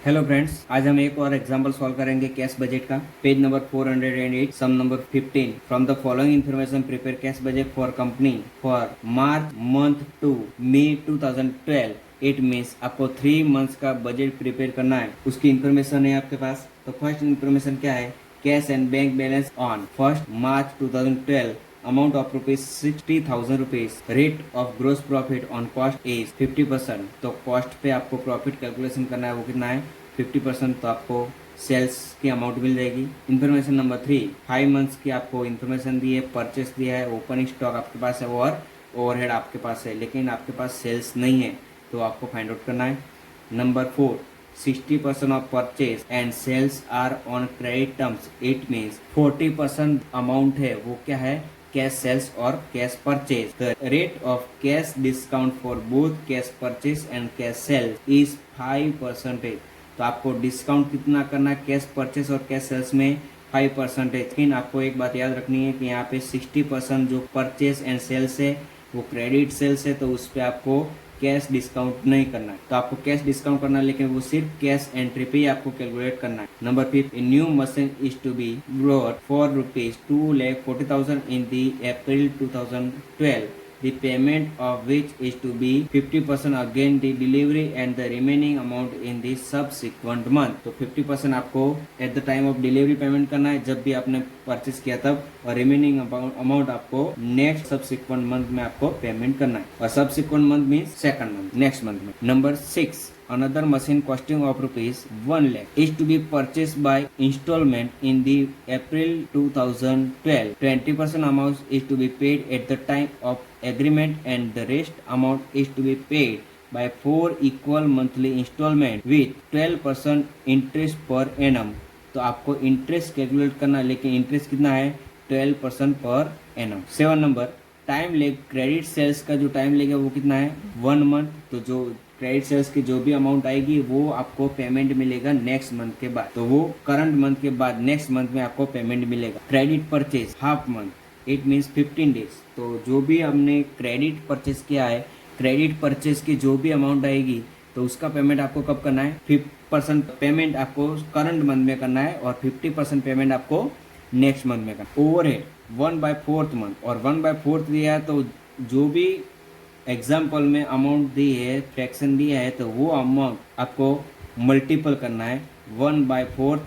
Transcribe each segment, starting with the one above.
Hello friends, आज हम एक और एग्जांपल सॉल्व करेंगे कैश बजट का। Page number 408, sum number 15। From the following information prepare cash budget for company for March month to May 2012। It means आपको 3 months का budget prepare करना है, उसकी इन्फॉर्मेशन है आपके पास। तो फर्स्ट इन्फॉर्मेशन क्या है? Cash and bank balance on 1 March 2012, amount of rupees 60,000 rupees, rate of gross profit on cost is 50%। तो कॉस्ट पे आपको प्रॉफिट कैलकुलेशन करना है, वो कितना है 50%। तो आपको सेल्स की अमाउंट मिल जाएगी। इन्फॉर्मेशन नंबर 3, 5 मंथ्स की आपको इन्फॉर्मेशन दी है, परचेस दिया है, ओपनिंग स्टॉक आपके पास है और ओवरहेड आपके पास है, लेकिन आपके पास सेल्स नहीं है, तो आपको फाइंड आउट करना है। Number 4, 60% of purchase and sales are on credit terms। It means 40% amount है, वो क्या है? कैश सेल्स और cash purchase. The rate of cash discount for both cash purchase and cash sales is 5%। तो आपको discount कितना करना है कैश परचेज और कैश सेल्स में? 5%। लेकिन आपको एक बात याद रखनी है कि यहाँ पे 60% जो परचेज एंड सेल्स है वो क्रेडिट सेल्स है, तो उस पर आपको कैश डिस्काउंट नहीं करना है। तो आपको कैश डिस्काउंट करना है, लेकिन वो सिर्फ कैश एंट्री पे ही आपको कैलकुलेट करना है। Number 5, a new machine is to be brought for rupees 2,40,000 in the April 2012। The payment of which is to be 50% again the delivery and the remaining amount in the subsequent month। तो 50% आपको at the time of delivery payment करना है, जब भी आपने purchase किया तब, और रिमेनिंग अमाउंट आपको नेक्स्ट सब्सिक्वेंट मंथ में आपको पेमेंट करना है, और subsequent month means second month, next month में। Number 6, another machine costing of rupees 1 lakh is to be purchased by installment in the April 2012। 20% amount is to be paid at the time of agreement and the rest amount is to be paid by 4 equal monthly installment with 12% interest per annum। तो आपको interest calculate करना है, लेकिन interest कितना है? 12% per annum. 7 number, time lag credit sales का जो time लेगा वो कितना है? 1 मंथ। तो जो क्रेडिट सेल्स की जो भी अमाउंट आएगी वो आपको पेमेंट मिलेगा नेक्स्ट मंथ के बाद, तो वो करंट मंथ के बाद नेक्स्ट मंथ में आपको पेमेंट मिलेगा। Credit purchase half month, it means 15 days. तो जो भी हमने क्रेडिट परचेज किया है, क्रेडिट परचेज की जो भी अमाउंट आएगी तो उसका पेमेंट आपको कब करना है? 50% पेमेंट आपको करंट मंथ में करना है और 50% पेमेंट आपको नेक्स्ट मंथ में करना। ओवरहेड 1/4 मंथ, और 1/4 दिया है तो जो भी एग्जाम्पल में अमाउंट दी है, फ्रैक्शन दिया है, तो वो अमाउंट आपको मल्टीपल करना है। 1/4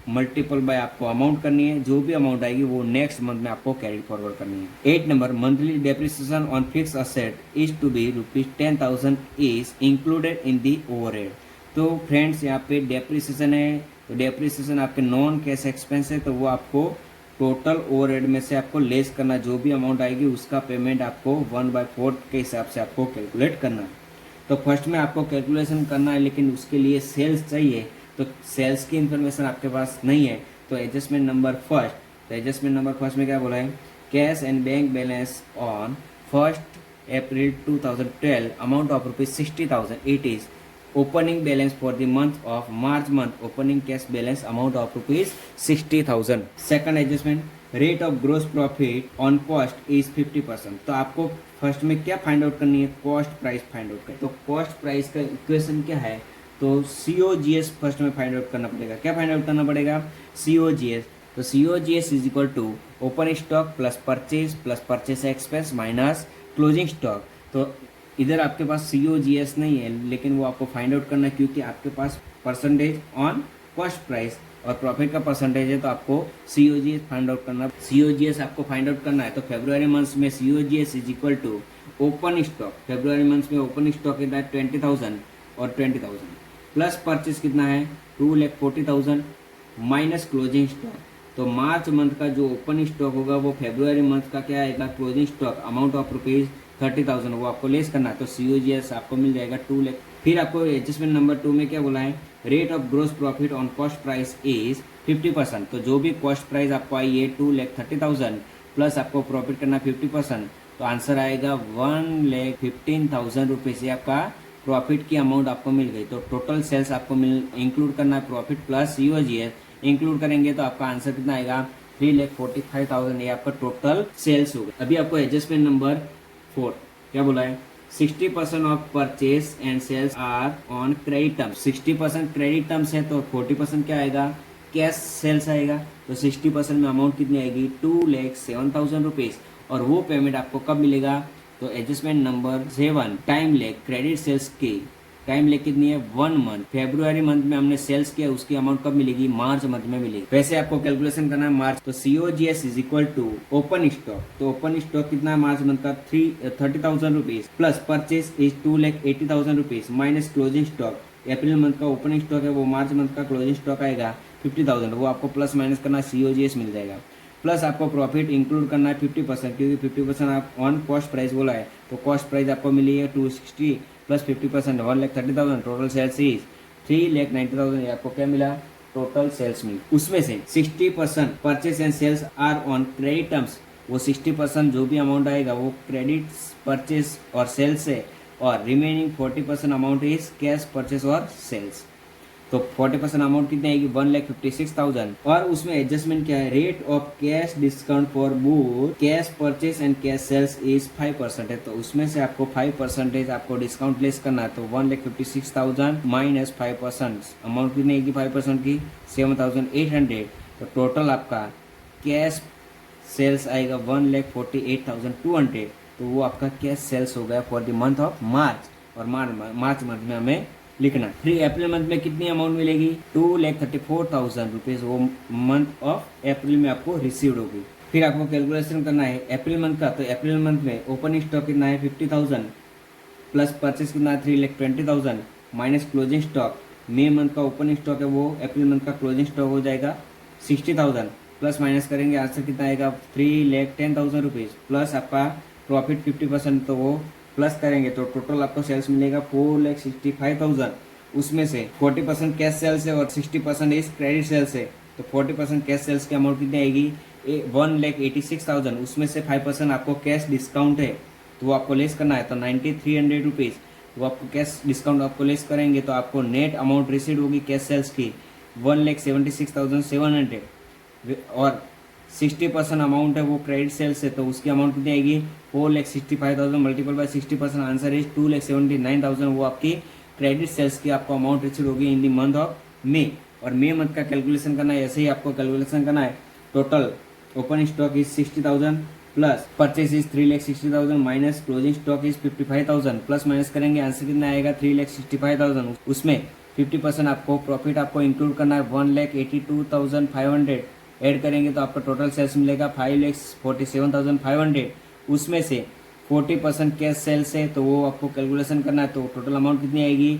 मल्टीपल बाय आपको अमाउंट करनी है, जो भी अमाउंट आएगी वो नेक्स्ट मंथ में आपको कैरी फॉरवर्ड करनी है। 8 number, monthly depreciation on fix asset is to be rupees 10,000 is included in the overhead. तो फ्रेंड्स यहाँ पे डेप्रिसिएशन है, तो डेप्रिसिएशन आपके नॉन कैश एक्सपेंस है, तो वो आपको टोटल ओवरहेड में से आपको लेस करना, जो भी अमाउंट आएगी उसका पेमेंट आपको 1/4 के हिसाब से आपको कैलकुलेट करना है। तो फर्स्ट में आपको कैलकुलेशन करना है, लेकिन उसके लिए सेल्स चाहिए, तो सेल्स की इंफॉर्मेशन आपके पास नहीं है। तो एडजस्टमेंट नंबर फर्स्ट, तो एडजस्टमेंट नंबर फर्स्ट में क्या बोला है? Cash and bank balance on 1 April 2012, amount of rupees 60,000। It is opening balance for the month of March month, opening cash balance amount of rupees 60,000। second adjustment, rate of gross profit on cost is 50%। तो आपको first में क्या find out करनी है? Cost price find out करनी है। तो cost price का इक्वेशन क्या है? तो COGS फर्स्ट में फाइंड आउट करना पड़ेगा। क्या फाइंड आउट करना पड़ेगा? COGS। तो COGS is equal to open stock plus purchase expense minus closing stock. तो इधर आपके पास COGS नहीं है, लेकिन वो आपको फाइंड आउट करना है, क्योंकि आपके पास परसेंटेज ऑन कॉस्ट प्राइस और प्रॉफिट का परसेंटेज है, तो आपको COGS फाइंड आउट करना। COGS आपको फाइंड आउट करना है, तो फेब्रुआरी मंथ में COGS is equal to open stock. February month में ओपन स्टॉक कितना है? 20,000 और 20,000 प्लस परचेज कितना है? 2,40,000 माइनस क्लोजिंग स्टॉक। तो मार्च मंथ का जो ओपन स्टॉक होगा वो फेब्रुआरी मंथ का क्या आएगा? Closing stock amount of rupees 30,000, वो आपको लेस करना है, तो COGS आपको मिल जाएगा 2 लाख। फिर आपको एडजस्टमेंट नंबर 2 में क्या बोला है? Rate of gross profit on cost price is 50%। तो जो भी कॉस्ट प्राइस आपको आई है 2,30,000 प्लस आपको प्रॉफिट करना 50%, तो आंसर आएगा 1,15,000 रुपीज। ये आपका प्रॉफिट की अमाउंट आपको मिल गई। तो टोटल सेल्स आपको इंक्लूड करना है, प्रॉफिट प्लस COGS इंक्लूड करेंगे तो आपका आंसर कितना आएगा? 3,45,000। ये आपका टोटल सेल्स होगा। अभी आपको एडजस्टमेंट नंबर 4 क्या बोला है? 60% of purchase and sales are on credit terms. 60% credit terms है तो 40% क्या आएगा, कैश सेल्स आएगा। तो 60% में अमाउंट कितनी आएगी, 2,07,000 रुपीज। और वो पेमेंट आपको कब मिलेगा, तो adjustment number 7, time lag credit sales की टाइम लेग कितनी है, 1 मंथ। फेब्रुआरी मंथ में हमने सेल्स किया, उसकी अमाउंट कब मिलेगी, मार्च मंथ में मिलेगी। वैसे आपको कैलकुलेशन करना है मार्च, तो COGS is equal to open stock. तो ओपन स्टॉक कितना है मार्च मंथ का, 30,000 rupees plus purchase is 2,80,000 rupees minus closing stock. April month का ओपनिंग स्टॉक है वो मार्च मंथ का क्लोजिंग स्टॉक आएगा 50,000, वो आपको प्लस माइनस करना COGS मिल जाएगा। प्लस आपको प्रॉफिट इंक्लूड करना है 50%, क्योंकि 50% आप ऑन कॉस्ट प्राइस बोला है, तो कॉस्ट प्राइस आपको मिली है 260 प्लस 50% 1,30,000, टोटल सेल्स इज 3,90,000। ये आपको क्या मिला, टोटल सेल्स मिली। उसमें से 60% purchase and sales are on credit terms, वो 60% जो भी अमाउंट आएगा वो क्रेडिट परचेस और सेल्स है, और remaining 40% amount is cash purchase और सेल्स। तो 40% अमाउंट कितनी आएगी, 1,56,000। और उसमें एडजस्टमेंट क्या है, rate of cash discount for both cash purchase and cash sales is 5% है। तो उसमें से आपको 5% आपको डिस्काउंट लेस करना है। तो 1,56,000 माइनस 5%, अमाउंट कितनी आएगी 5% की, 7,800। तो टोटल आपका कैश सेल्स आएगा 1,48,200। तो वो आपका कैश सेल्स हो गया for the month of March. और मार्च मंथ में हमें लिखना। फिर अप्रैल मंथ में कितनी अमाउंट मिलेगी, 2,34,000 रुपीज वो मंथ ऑफ अप्रैल में आपको रिसीव्ड होगी। फिर आपको कैलकुलेशन करना है अप्रैल मंथ का। तो अप्रैल मंथ में ओपनिंग स्टॉक कितना है 50,000 प्लस परचेस कितना है 3,20,000 माइनस क्लोजिंग स्टॉक। मई मंथ का ओपनिंग स्टॉक है वो अप्रैल मंथ का क्लोजिंग स्टॉक हो जाएगा 60,000, प्लस माइनस करेंगे आंसर कितना आएगा 3,10,000 रुपीज, प्लस आपका प्रॉफिट 50%, तो वो प्लस करेंगे तो टोटल आपको सेल्स मिलेगा 4,65,000। उसमें से 40% कैश सेल्स है और 60% इस क्रेडिट सेल्स है। तो 40% कैश सेल्स की अमाउंट कितनी आएगी, 1,86,000। उसमें से 5% आपको कैश डिस्काउंट है, तो वो आपको लेस करना है। तो 9,300 रुपीज़ वो आपको कैश डिस्काउंट आपको लेस करेंगे, तो आपको नेट अमाउंट रिसीव होगी कैश सेल्स की 1,76,700। और 60% अमाउंट है वो क्रेडिट सेल्स है, तो उसकी अमाउंट कितनी आएगी 4,65,000 मल्टीपल बाय 60%, आंसर इज 2,79,000। वो आपकी क्रेडिट सेल्स की आपको अमाउंट रिसीव होगी इन द मंथ ऑफ मे। और मे मंथ का कैलकुलेशन करना है, ऐसे ही आपको कैलकुलेशन करना है। Total open stock is 60,000 plus purchase is 3,60,000 minus closing stock is 55,000, plus minus करेंगे आंसर कितना आएगा 3,65,000। उसमें 50% आपको प्रॉफिट आपको इंक्लूड करना है 1,82,500, ऐड करेंगे तो आपका टोटल सेल्स मिलेगा 5,47,500। उसमें से 40% कैश सेल्स है, तो वो आपको कैलकुलेशन करना है। तो टोटल अमाउंट कितनी आएगी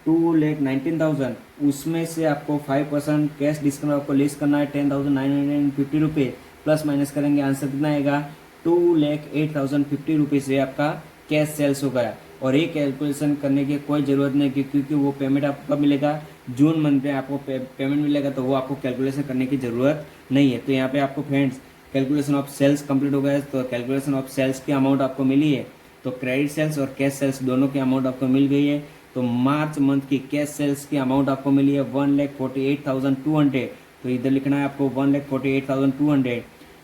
2,19,000। उसमें से आपको 5% कैश डिस्काउंट आपको लेस करना है 10,950 रुपये, प्लस माइनस करेंगे आंसर कितना आएगा 2,08,050 रुपीज़। ये आपका कैश सेल्स हो गया। और ये कैलकुलेशन करने की कोई ज़रूरत नहीं, क्योंकि वो पेमेंट आपको कब मिलेगा, जून मंथ में आपको पेमेंट मिलेगा, तो वो आपको कैलकुलेशन करने की ज़रूरत नहीं है। तो यहाँ पे आपको friends calculation of sales complete हो गया है। तो कैलकुलेशन ऑफ सेल्स की अमाउंट आपको मिली है, तो क्रेडिट सेल्स और कैश सेल्स दोनों की अमाउंट आपको मिल गई है। तो मार्च मंथ की कैश सेल्स की अमाउंट आपको मिली है 1,48,200। तो इधर लिखना है आपको 1,48,200।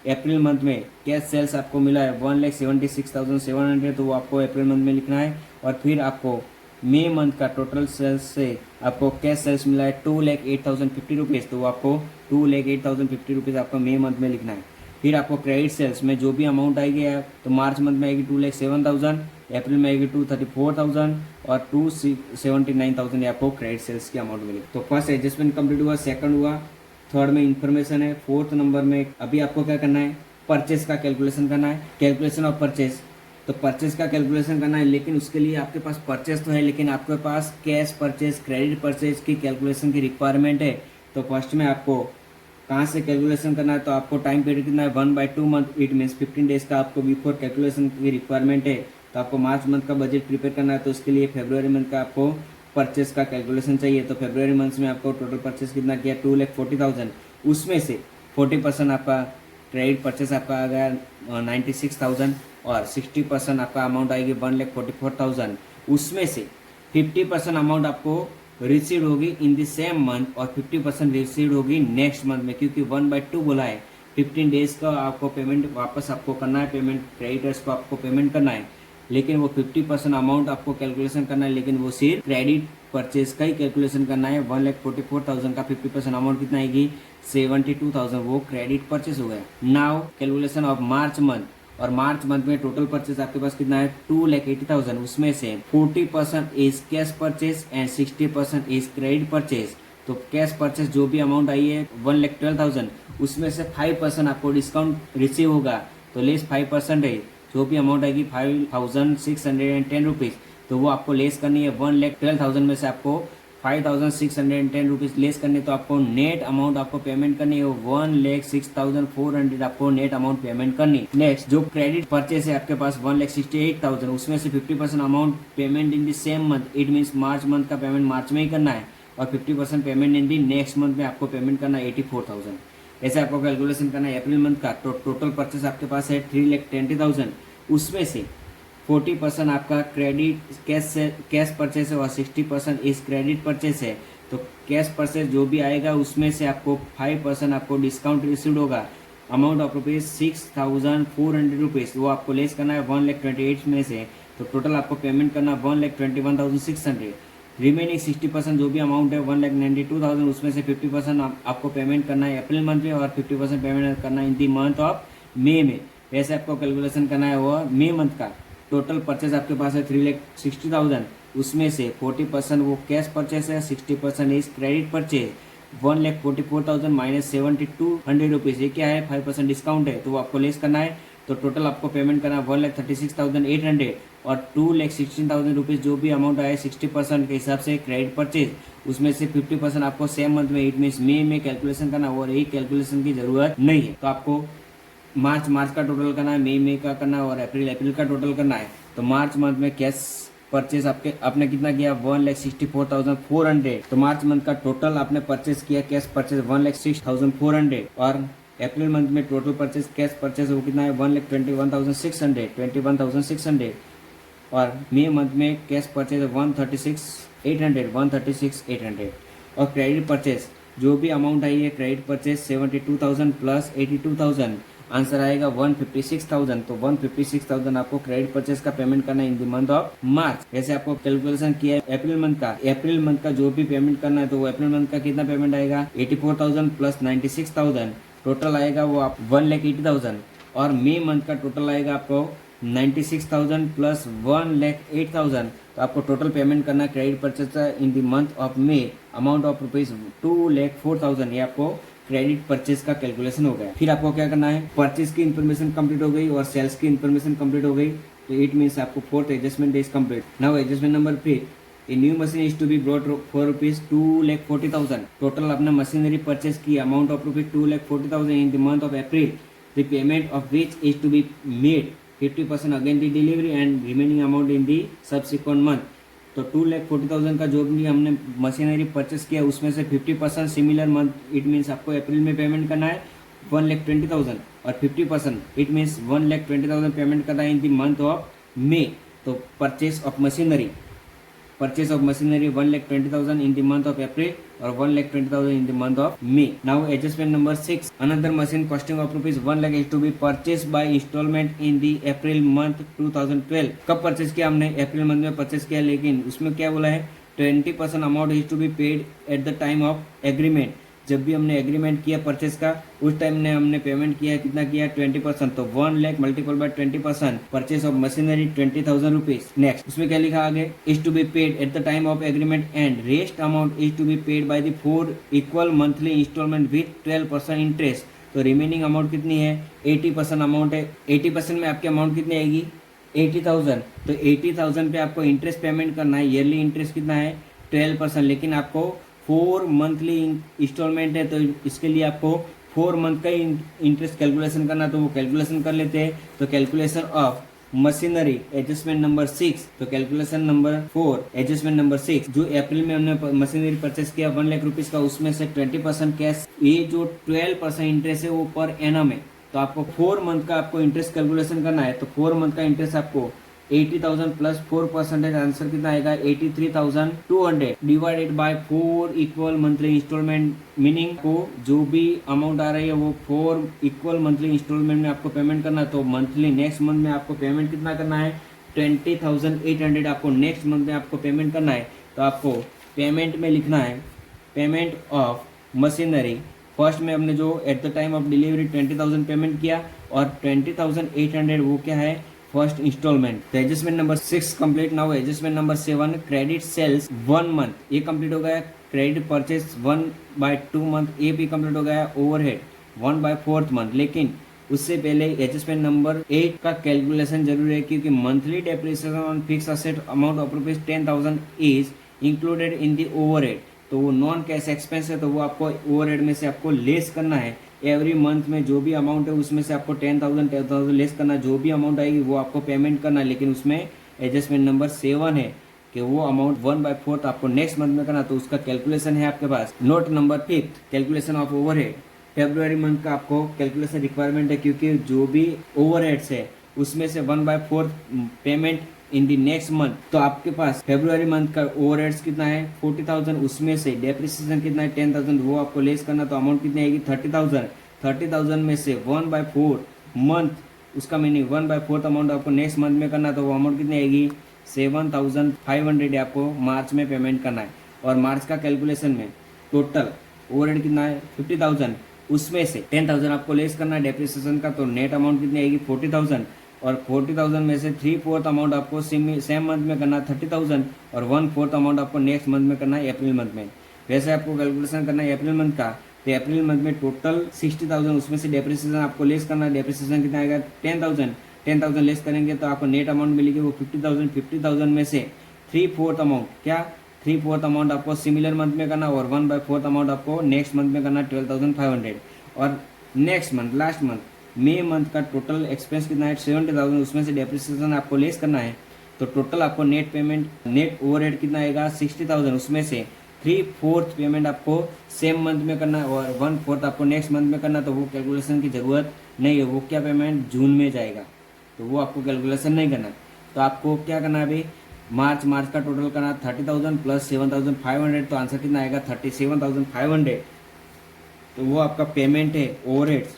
अप्रैल मंथ में कैश सेल्स आपको मिला है 1,76,700, तो वो आपको अप्रैल मंथ में लिखना है। और फिर आपको मई मंथ का टोटल सेल्स से आपको कैश सेल्स मिला है 2,08,050 रुपीज़, तो वो आपको 2,08,050 रुपीज़ आपको मई मंथ में लिखना है। फिर आपको क्रेडिट सेल्स में जो भी अमाउंट आएगी है, तो मार्च मंथ में आएगी 2,07,000, अप्रैल में आएगी 2,34,000 और 2,79,000 आपको क्रेडिट सेल्स की अमाउंट मिलेगी। तो फर्स्ट एडजस्टमेंट कंप्लीट हुआ, सेकंड हुआ, थर्ड में इंफॉर्मेशन है, फोर्थ नंबर में अभी आपको क्या करना है, परचेस का कैलकुलेशन करना है, कैलकुलेशन ऑफ परचेस। तो परचेस का कैलकुलेशन करना है, लेकिन उसके लिए आपके पास परचेस तो है, लेकिन आपके पास कैश परचेस क्रेडिट परचेस की कैलकुलेशन की रिक्वायरमेंट है। तो फर्स्ट में आपको कहाँ से कैलकुलेशन करना है, तो आपको टाइम पीरियड कितना है 1/2 मंथ, इट मीन्स 15 डेज का आपको बिफोर कैलकुलेशन की रिक्वायरमेंट है। तो आपको मार्च मंथ का बजट प्रिपेयर करना है, तो उसके लिए फरवरी मंथ का आपको परचेस का कैलकुलेशन चाहिए। तो फरवरी मंथ में आपको टोटल परचेस कितना किया 2,40,000। उसमें से 40% आपका क्रेडिट परचेस आपका आ गया 96,000 और 60% आपका अमाउंट आएगी 1,44,000। उसमें से 50% अमाउंट आपको रिसीव होगी इन द सेम मंथ और 50% रिसीव होगी नेक्स्ट मंथ में, क्योंकि 1/2 बोला है। 15 डेज का आपको पेमेंट वापस आपको करना है, पेमेंट क्रेडिटर्स को आपको पेमेंट करना है। लेकिन वो 50% अमाउंट आपको कैलकुलेशन करना है, लेकिन वो सिर्फ क्रेडिट परचेज का ही कैलकुलेशन करना है। 1,44,000 का 50% अमाउंट कितना आएगी, 72,000, वो क्रेडिट परचेज हो गया। Now calculation of March month, और मार्च मंथ में टोटल परचेज आपके पास कितना है, 2,80,000, उसमें से 40% is cash purchase and 60% is credit purchase. तो कैश परचेज जो भी अमाउंट आई है 1,12,000, उसमें से 5% आपको डिस्काउंट रिसीव होगा, तो लेस 5% है, जो भी अमाउंट आएगी 5,610 रुपीज़, तो वो आपको लेस करनी है। 1,12,000 में से आपको 5,610 रुपीज़ लेस करनी है, तो आपको नेट अमाउंट आपको पेमेंट करनी है 1,06,400 आपको नेट अमाउंट पेमेंट करनी। नेक्स्ट जो क्रेडिट परचेस है आपके पास 1,68,000, उसमें से 50% amount payment in the same month, it means March month का पेमेंट मार्च में ही करना है, और 50% payment in the next month में आपको पेमेंट करना है 84,000। ऐसे आपको कैलकुलेशन करना है अप्रैल मंथ का। तो टोटल परचेस आपके पास है 3,20,000, उसमें से 40% आपका क्रेडिट कैश परचेस है और 60% इस क्रेडिट परचेस है। तो कैश परचेस जो भी आएगा उसमें से आपको 5% आपको डिस्काउंट रिसीव होगा, अमाउंट ऑफ रुपीज 6,400 रुपीज़, वो आपको लेस करना है 1,28,000 में से। तो टोटल आपको पेमेंट करना 1,21,600। रिमेनिंग 60% जो भी अमाउंट है 1,92,000, उसमें से 50% आपको पेमेंट करना है अप्रैल मंथ में, और 50% पेमेंट करना है इन दी मंथ ऑफ मे में। वैसे आपको कैलकुलेशन करना है वो मे मंथ का। टोटल परचेज आपके पास है 3,60,000, उसमें से 40% वो कैश परचेज है, 60% is credit purchase. 1,44,000 minus 7,200 rupees, ये क्या है, 5% डिस्काउंट है, तो वो आपको लेस करना है। तो टोटल आपको पेमेंट करना है 1,36,800, और 2,16,000 रुपीज़ जो भी अमाउंट आया 60% के हिसाब से क्रेडिट परचेज, उसमें से 50% आपको सेम मंथ में, इट मीन्स मे में कैलकुलेशन करना, और यही कैलकुलेशन की जरूरत नहीं है। तो आपको मार्च का टोटल करना है, मई का करना है, और अप्रैल का टोटल करना है। तो मार्च मंथ में कैश परचेज आपने कितना किया, 1,64,400। तो मार्च मंथ का टोटल आपने परचेज किया कैश परचेज 1,06,400, और अप्रैल मंथ में टोटल परचेज कैश परचेज वो कितना है 1,21,600, और मई मंथ में कैश परचेज 136,800। और क्रेडिट परचेज जो भी अमाउंट आई है क्रेडिट परचेज 72,000 प्लस 82,000, आंसर आएगा 156,000। तो 156,000 आपको क्रेडिट परचेज का पेमेंट करना है in the month of March. जैसे आपको कैलकुलेशन किया है अप्रैल मंथ का जो भी पेमेंट करना है, तो वो अप्रैल मंथ का कितना पेमेंट आएगा 84,000 प्लस 96,000, टोटल आएगा वो आप 1,80,000। और मई मंथ का टोटल आएगा आपको 96,000 प्लस 1,08,000, तो आपको टोटल पेमेंट करना credit purchase in the month of may, amount of rupees 2,04,000, ये आपको क्रेडिट परचेज का कैलकुलेशन हो गया। फिर आपको क्या करना है, परचेज की इन्फॉर्मेशन कंप्लीट हो गई और सेल्स की इन्फॉर्मेशन कंप्लीट हो गई, तो इट मीन्स आपको fourth adjustment is complete. Now adjustment number 3, a new machine is to be brought for rupees 2,40,000। Total आपने मशीनरी परचेज की amount of rupees 2,40,000 in the month of April, the payment of which is to be made 50% again the delivery and remaining amount in the subsequent month. तो 2,40,000 का जो भी हमने machinery purchase किया उसमें से 50% सिमिलर मंथ, इट मीन्स आपको अप्रैल में पेमेंट करना है 1,20,000, और 50% इट मीन्स 1,20,000 पेमेंट करना है in the month of May. तो purchase of machinery 1,20,000 in the month of April, or 1,20,000 in the month of May. Now adjustment number 6, another machine costing of rupees 1 lakh is to be purchased by installment in the April month 2012। कब purchase किया हमने, April month में purchase किया, लेकिन उसमें क्या बोला है 20% amount is to be paid at the time of agreement. जब भी हमने एग्रीमेंट किया परचेस का उस टाइम ने हमने पेमेंट किया कितना किया 20%, तो 1 lakh multiple by 20%, purchase of machinery 20,000 rupees. Next उसमें क्या लिखा आगे, is to be paid at the time of agreement and rest amount is to be paid by the 4 equal monthly installment with 12% interest. तो remaining amount कितनी है 80% amount है, 80% में आपकी अमाउंट कितनी आएगी 80,000। तो 80,000 पे आपको इंटरेस्ट पेमेंट करना है, ईयरली इंटरेस्ट कितना है 12%, लेकिन आपको 4 मंथली इंस्टॉलमेंट है, तो इसके लिए आपको 4 मंथ का इंटरेस्ट कैलकुलेशन करना, तो वो कैलकुलेशन कर लेते हैं। तो calculation of machinery adjustment number 6, तो कैलकुलेशन नंबर 4 एडजस्टमेंट नंबर 6, जो अप्रैल में हमने मशीनरी परचेस किया 1 लाख रुपीज का, उसमें से 20% कैश, ये जो 12% इंटरेस्ट है वो पर एनम है। तो आपको 4 मंथ का आपको इंटरेस्ट कैलकुलेशन करना है, तो 4 मंथ का इंटरेस्ट आपको 80,000 प्लस 4%, आंसर कितना आएगा 83,200 divided by 4 equal monthly installment, meaning को जो भी अमाउंट आ रही है वो 4 इक्वल मंथली इंस्टॉलमेंट में आपको पेमेंट करना है। तो मंथली नेक्स्ट मंथ में आपको पेमेंट कितना करना है 20,800 आपको नेक्स्ट मंथ में आपको पेमेंट करना है। तो आपको पेमेंट में लिखना है पेमेंट ऑफ मशीनरी। फर्स्ट में हमने जो at the time of delivery 20,000 payment किया और 20,800 वो क्या है फर्स्ट इंस्टॉलमेंट। तो adjustment number 6 complete now. Adjustment number 7 credit sales 1 month, ये कंप्लीट हो गया। क्रेडिट परचेज 1/2 मंथ, ये भी कंप्लीट हो गया। Overhead 1/4 month. लेकिन उससे पहले एडजस्टमेंट नंबर 8 का कैलकुलेशन जरूरी है, क्योंकि monthly depreciation on fix asset amount of ₹10,000 is included in the overhead. तो वो नॉन कैश एक्सपेंस है, तो वो आपको ओवरहेड में से आपको लेस करना है। एवरी मंथ में जो भी अमाउंट है उसमें से आपको 10,000 लेस करना, जो भी अमाउंट आएगी वो आपको पेमेंट करना है। लेकिन उसमें एडजस्टमेंट नंबर 7 है कि वो अमाउंट 1/4 आपको नेक्स्ट मंथ में करना। तो उसका कैलकुलेशन है आपके पास। Note number 5 calculation of overhead. फरवरी मंथ का आपको कैलकुलेशन रिक्वायरमेंट है, क्योंकि जो भी ओवरहेड्स है उसमें से 1/4 payment in the next month. तो आपके पास फरवरी मंथ का ओवरहेड्स कितना है 40,000, उसमें से डेप्रिसिएशन कितना है 10,000, वो आपको लेस करना। तो अमाउंट कितनी आएगी 30,000। 30,000 में से 1/4 मंथ, उसका मीनिंग 1/4 अमाउंट आपको नेक्स्ट मंथ में करना। तो वो अमाउंट कितनी आएगी 7,500 आपको मार्च में पेमेंट करना है। और मार्च का कैलकुलेशन में टोटल ओवरहेड कितना है 50,000, उसमें से 10,000 आपको लेस करना है डेप्रिसिएशन का। तो नेट अमाउंट कितनी आएगी 40,000। और 40,000 में से 3/4 अमाउंट आपको सेम मंथ में करना है 30,000, और 1/4 अमाउंट आपको नेक्स्ट मंथ में करना है अप्रैल मंथ में। वैसे आपको कैलकुलेशन करना है अप्रैल मंथ का। तो अप्रैल मंथ में टोटल 60,000, उसमें से डेप्रिसिएशन आपको लेस करना है। डेप्रिसिएशन कितना आएगा 10,000 लेस करेंगे तो आपको नेट अमाउंट मिलेगी वो 50,000। 50,000 में से 3/4 अमाउंट, क्या 3/4 अमाउंट आपको सिमिलर मंथ में करना, और 1/4 अमाउंट आपको नेक्स्ट मंथ में करना 12,500। और नेक्स्ट मंथ लास्ट मंथ मई मंथ का टोटल एक्सपेंस कितना है 70,000, उसमें से डेप्रिसिएशन आपको लेस करना है। तो टोटल आपको नेट पेमेंट नेट ओवरहेड कितना आएगा 60,000, उसमें से 3/4 पेमेंट आपको सेम मंथ में करना है और 1/4 आपको नेक्स्ट मंथ में करना। तो वो कैलकुलेशन की जरूरत नहीं है, वो क्या पेमेंट जून में जाएगा, तो वो आपको कैलकुलेशन नहीं करना। तो आपको क्या करना है अभी मार्च का टोटल करना 30,000 प्लस 7,500। तो आंसर कितना आएगा 37,500। तो वो आपका पेमेंट है overheads,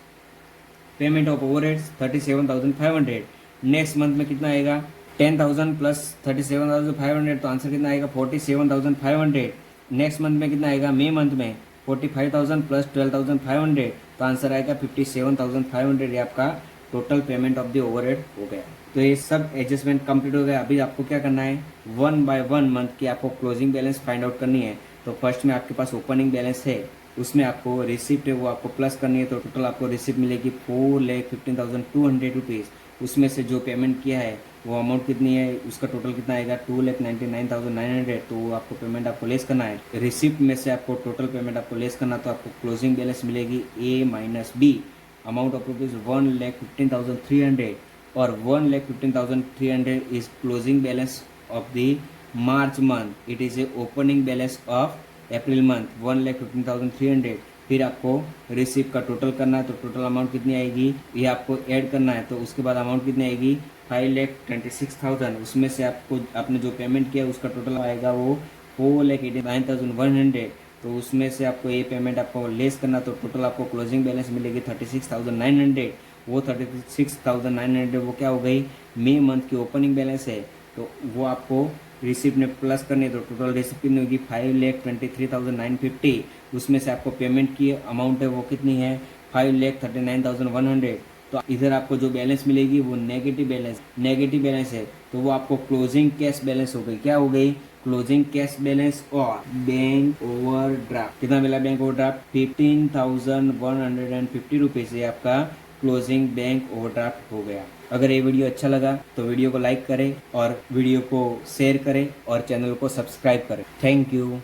payment of overheads 37,500। Next month में कितना आएगा 10,000 प्लस 37,500। तो आंसर कितना आएगा 47,500। नेक्स्ट मंथ में कितना आएगा मई मंथ में 45,000 प्लस 12,500। तो आंसर आएगा 57,500। ये आपका total payment of the overhead हो गया। तो ये सब एडजस्टमेंट कंप्लीट हो गया। अभी आपको क्या करना है 1 बाय 1 मंथ की आपको क्लोजिंग बैलेंस फाइंड आउट करनी है। तो फर्स्ट में आपके पास ओपनिंग बैलेंस है, उसमें आपको रिसिप्ट है वो आपको प्लस करनी है। तो टोटल आपको रिसिप्ट मिलेगी 4,15,200 रुपीज़। उसमें से जो पेमेंट किया है वो अमाउंट कितनी है, उसका टोटल कितना आएगा 2,99,900। तो वो आपको पेमेंट आपको लेस करना है। रिसिप्ट में से आपको टोटल पेमेंट आपको लेस करना, तो आपको क्लोजिंग बैलेंस मिलेगी A minus B amount of rupees 1,15,300। और 1,15,300 is closing balance of the March month. It is a opening balance of April month 1,15,300। फिर आपको रिसिप्ट का टोटल करना है। तो टोटल अमाउंट कितनी आएगी ये आपको ऐड करना है। तो उसके बाद अमाउंट कितनी आएगी 5,26,000। उसमें से आपको आपने जो पेमेंट किया उसका टोटल आएगा वो 4,89,100। तो उसमें से आपको ये पेमेंट आपको लेस करना। तो टोटल आपको क्लोजिंग बैलेंस मिलेगी 36,900। वो 36,900 वो क्या हो गई मई मंथ की ओपनिंग बैलेंस है। तो वो आपको रिसिप्ट में प्लस करनी है। तो टोटल रिसिप्ट कितनी होगी 5,23,950। उसमें से आपको पेमेंट की अमाउंट है वो कितनी है 5,39,100। तो इधर आपको जो बैलेंस मिलेगी वो नेगेटिव बैलेंस है। तो वो आपको क्लोजिंग कैश बैलेंस हो गई। क्या हो गई क्लोजिंग कैश बैलेंस और बैंक ओवरड्राफ्ट। कितना मिला बैंक ओवरड्राफ्ट 15,150 रुपीज़। ये आपका क्लोजिंग बैंक ओवरड्राफ्ट हो गया। अगर ये वीडियो अच्छा लगा तो वीडियो को लाइक करें और वीडियो को शेयर करें और चैनल को सब्सक्राइब करें। Thank you.